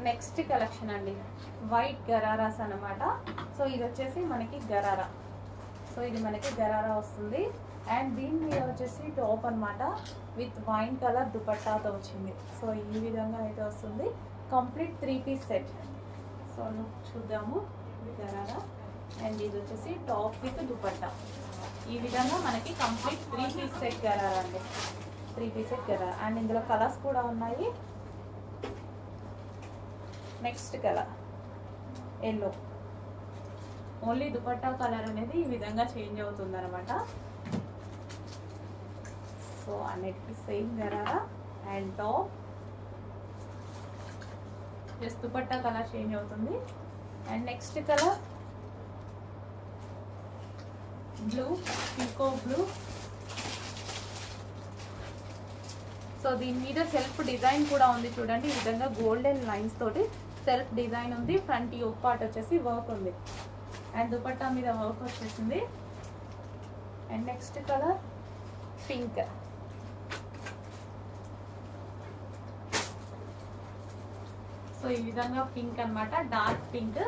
Next collection అండి, white ghararas అన్నమాట. So ఇది వచ్చేసి మనకి గరారా. సో ఇది మనకి గరారా వస్తుంది. అండ్ దీని మీద వచ్చేసి టాప్ అన్నమాట విత్ వైన్ కలర్ దుపట్టాతో వచ్చింది. సో ఈ విధంగా అయితే వస్తుంది. Complete 3 piece set. So look చూద్దాము. గరారా అండ్ ఇది వచ్చేసి టాప్ విత్ దుపట్టా. ఈ విధంగా మనకి కంప్లీట్ 3 పీస్ సెట్ గరారా అండి. 3 పీస్ సెట్ గరారా. అండ్ ఇందులో కలర్స్ కూడా ఉన్నాయి. Next colour yellow. Only dupatta colour అనేది ఈ విధంగా చేంజ్ అవుతుంది అనమాట. సో అన్నిటికీ same gharara and top. Just dupatta colour change అవుతుంది. And next colour blue, peacock blue. So దీని మీద సెల్ఫ్ డిజైన్ కూడా ఉంది చూడండి. ఈ విధంగా గోల్డెన్ లైన్స్ తోటి సెల్ఫ్ డిజైన్ ఉంది. ఫ్రంట్ యోక్ పార్ట్ వచ్చేసి వర్క్ ఉంది. అండ్ దుపట్టా మీద వర్క్ వచ్చేసింది. And next colour pink. So ఈ విధంగా పింక్ అన్నమాట, dark pink.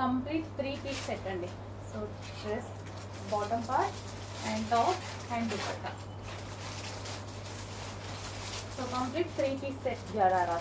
Complete 3 piece set అండి. So dress bottom part and top and dupatta. So complete 3 piece set gharara.